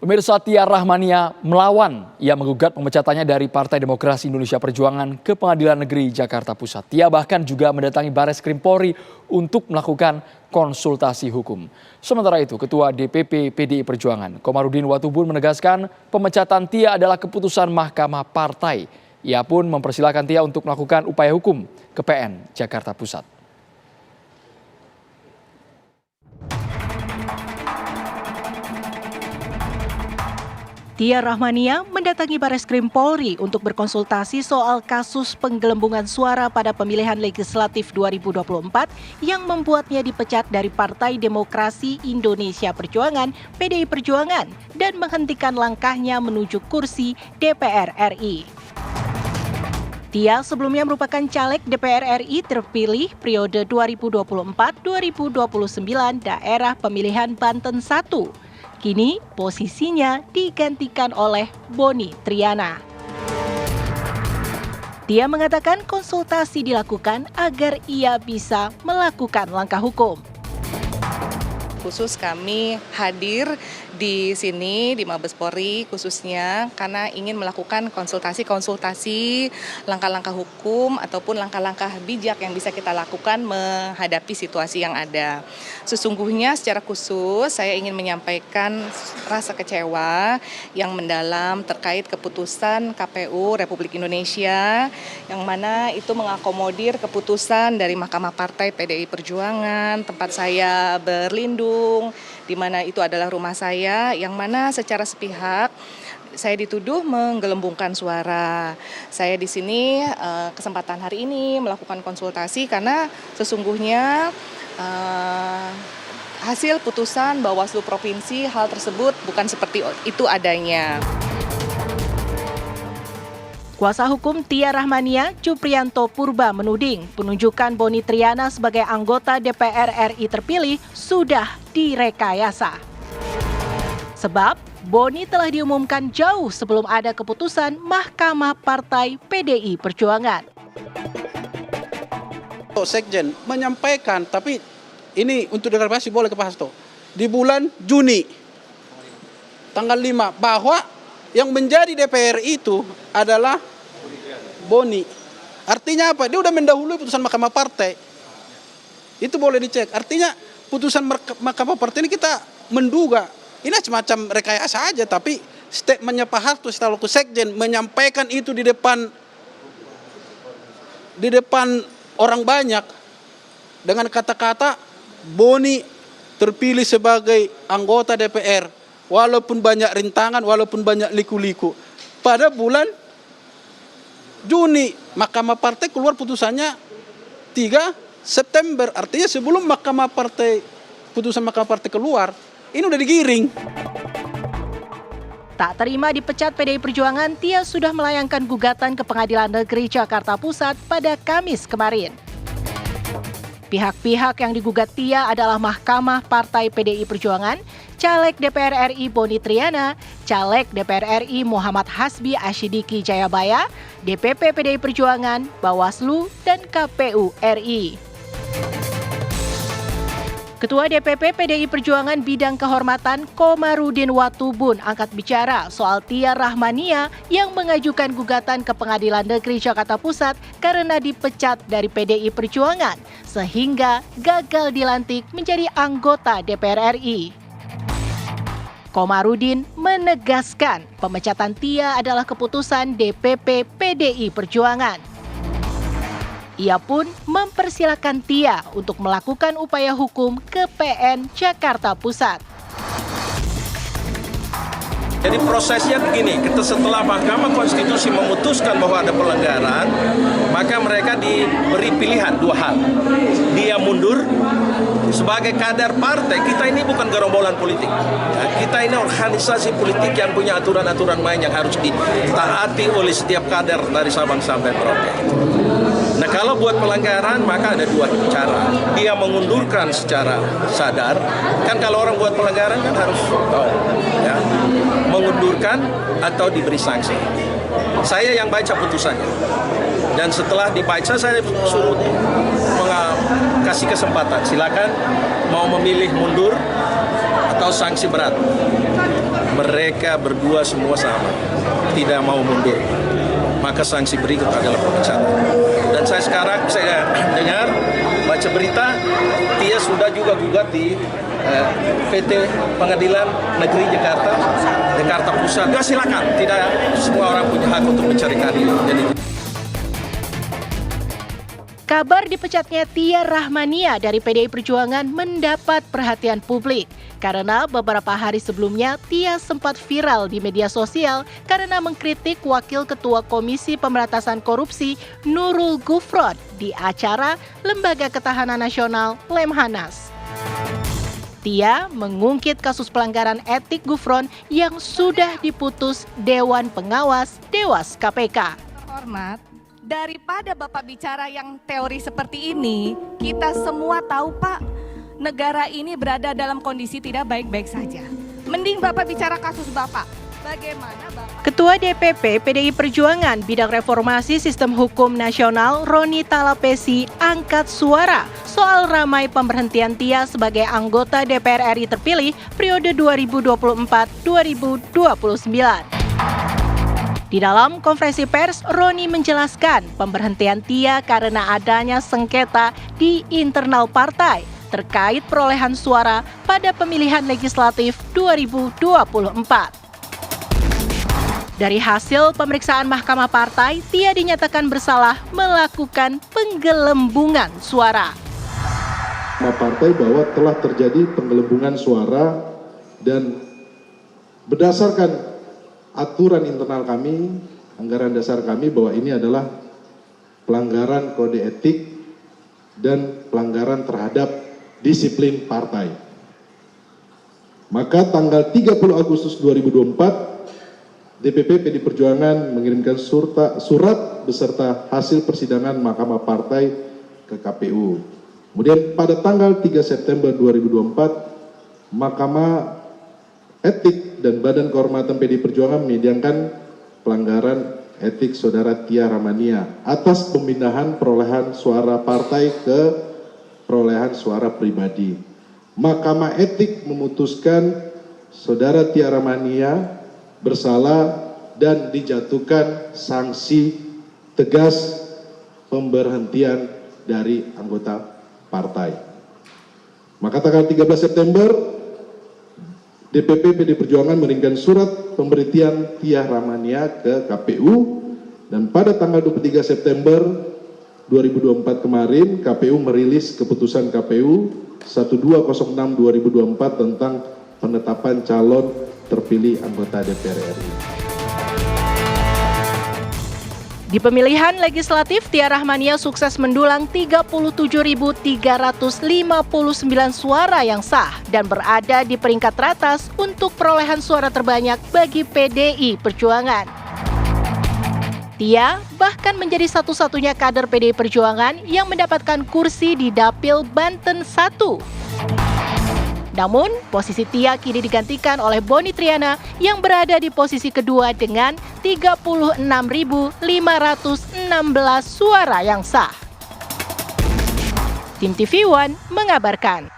Pemirsa, Tia Rahmania melawan. Ia menggugat pemecatannya dari Partai Demokrasi Indonesia Perjuangan ke Pengadilan Negeri Jakarta Pusat. Tia bahkan juga mendatangi Bareskrim Polri untuk melakukan konsultasi hukum. Sementara itu, Ketua DPP PDI Perjuangan, Komarudin Watubun menegaskan pemecatan Tia adalah keputusan Mahkamah Partai. Ia pun mempersilahkan Tia untuk melakukan upaya hukum ke PN Jakarta Pusat. Tia Rahmania mendatangi Bareskrim Polri untuk berkonsultasi soal kasus penggelembungan suara pada pemilihan legislatif 2024 yang membuatnya dipecat dari Partai Demokrasi Indonesia Perjuangan (PDI Perjuangan) dan menghentikan langkahnya menuju kursi DPR RI. Tia sebelumnya merupakan caleg DPR RI terpilih periode 2024-2029 daerah pemilihan Banten 1. Kini posisinya digantikan oleh Boni Triana. Dia mengatakan konsultasi dilakukan agar ia bisa melakukan langkah hukum. Khusus kami hadir di sini di Mabes Polri khususnya karena ingin melakukan konsultasi langkah-langkah hukum ataupun langkah-langkah bijak yang bisa kita lakukan menghadapi situasi yang ada. Sesungguhnya secara khusus saya ingin menyampaikan rasa kecewa yang mendalam terkait keputusan KPU Republik Indonesia yang mana itu mengakomodir keputusan dari Mahkamah Partai PDI Perjuangan tempat saya berlindung, di mana itu adalah rumah saya, yang mana secara sepihak saya dituduh menggelembungkan suara. Saya di sini kesempatan hari ini melakukan konsultasi karena sesungguhnya hasil putusan Bawaslu Provinsi hal tersebut bukan seperti itu adanya. Kuasa hukum Tia Rahmania, Cupriyanto Purba menuding penunjukan Boni Triana sebagai anggota DPR RI terpilih sudah direkayasa. Sebab Boni telah diumumkan jauh sebelum ada keputusan Mahkamah Partai PDI Perjuangan. Sekjen menyampaikan, tapi ini untuk deklarasi boleh ke Pak Hasto, di bulan Juni tanggal 5 bahwa yang menjadi DPR itu adalah Boni. Artinya apa? Dia udah mendahului putusan Mahkamah Partai. Itu boleh dicek. Artinya putusan Mahkamah Partai ini kita menduga ini semacam rekayasa aja, tapi statementnya Pak Hasto selaku Sekjen menyampaikan itu di depan orang banyak dengan kata-kata Boni terpilih sebagai anggota DPR. Walaupun banyak rintangan, walaupun banyak liku-liku. Pada bulan Juni, Mahkamah Partai keluar putusannya 3 September. Artinya sebelum putusan Mahkamah Partai keluar, ini udah digiring. Tak terima dipecat PDI Perjuangan, Tia sudah melayangkan gugatan ke Pengadilan Negeri Jakarta Pusat pada Kamis kemarin. Pihak-pihak yang digugat Tia adalah Mahkamah Partai PDI Perjuangan, Caleg DPR RI Boni Triana, Caleg DPR RI Muhammad Hasbi Asyidiki Jayabaya, DPP PDI Perjuangan, Bawaslu, dan KPU RI. Ketua DPP PDI Perjuangan Bidang Kehormatan Komarudin Watubun angkat bicara soal Tia Rahmania yang mengajukan gugatan ke Pengadilan Negeri Jakarta Pusat karena dipecat dari PDI Perjuangan sehingga gagal dilantik menjadi anggota DPR RI. Komarudin menegaskan pemecatan Tia adalah keputusan DPP PDI Perjuangan. Ia pun mempersilahkan Tia untuk melakukan upaya hukum ke PN Jakarta Pusat. Jadi prosesnya begini, setelah Mahkamah Konstitusi memutuskan bahwa ada pelanggaran, maka mereka diberi pilihan 2 hal. Dia mundur sebagai kader partai. Kita ini bukan gerombolan politik. Kita ini organisasi politik yang punya aturan-aturan main yang harus ditaati oleh setiap kader dari Sabang sampai Merauke. Nah, kalau buat pelanggaran maka ada 2 cara. Dia mengundurkan secara sadar. Kan kalau orang buat pelanggaran kan harus tahu, ya, mengundurkan atau diberi sanksi. Saya yang baca putusannya. Dan setelah dibaca saya suruh kasih kesempatan. Silakan mau memilih mundur atau sanksi berat. mereka berdua semua sama, tidak mau mundur. Maka sanksi berikut adalah pemecatan. Dan saya dengar, baca berita, Tia sudah juga gugat di PT Pengadilan Negeri Jakarta Pusat. Ya silakan, tidak semua orang punya hak untuk mencari keadilan. Jadi, kabar dipecatnya Tia Rahmania dari PDI Perjuangan mendapat perhatian publik karena beberapa hari sebelumnya Tia sempat viral di media sosial karena mengkritik Wakil Ketua Komisi Pemberantasan Korupsi Nurul Gufron di acara Lembaga Ketahanan Nasional Lemhanas. Tia mengungkit kasus pelanggaran etik Gufron yang sudah diputus Dewan Pengawas Dewas KPK. Terhormat, daripada Bapak bicara yang teori seperti ini, kita semua tahu Pak, negara ini berada dalam kondisi tidak baik-baik saja. Mending Bapak bicara kasus Bapak. Bagaimana Bapak? Ketua DPP PDI Perjuangan Bidang Reformasi Sistem Hukum Nasional Roni Talapesi angkat suara soal ramai pemberhentian Tia sebagai anggota DPR RI terpilih periode 2024-2029. Di dalam konferensi pers, Roni menjelaskan pemberhentian Tia karena adanya sengketa di internal partai terkait perolehan suara pada pemilihan legislatif 2024. Dari hasil pemeriksaan Mahkamah Partai, Tia dinyatakan bersalah melakukan penggelembungan suara. Partai bahwa telah terjadi penggelembungan suara dan berdasarkan aturan internal kami, anggaran dasar kami bahwa ini adalah pelanggaran kode etik dan pelanggaran terhadap disiplin partai. Maka tanggal 30 Agustus 2024, DPP PDI Perjuangan mengirimkan surat beserta hasil persidangan Mahkamah Partai ke KPU. Kemudian pada tanggal 3 September 2024, Mahkamah Etik dan Badan Kehormatan PDI Perjuangan menyidangkan pelanggaran etik Saudara Tia Rahmania atas pemindahan perolehan suara partai ke perolehan suara pribadi. Mahkamah Etik memutuskan Saudara Tia Rahmania bersalah dan dijatuhkan sanksi tegas pemberhentian dari anggota partai. Maka tanggal 13 September DPP PDI Perjuangan mengirimkan surat pemberhentian Tia Rahmania ke KPU dan pada tanggal 23 September 2024 kemarin KPU merilis keputusan KPU 1206/2024 tentang penetapan calon terpilih anggota DPR RI. Di pemilihan legislatif, Tia Rahmania sukses mendulang 37.359 suara yang sah dan berada di peringkat teratas untuk perolehan suara terbanyak bagi PDI Perjuangan. Tia bahkan menjadi satu-satunya kader PDI Perjuangan yang mendapatkan kursi di Dapil Banten 1. Namun, posisi Tia kini digantikan oleh Boni Triana yang berada di posisi kedua dengan 36.516 suara yang sah. Tim TV One mengabarkan.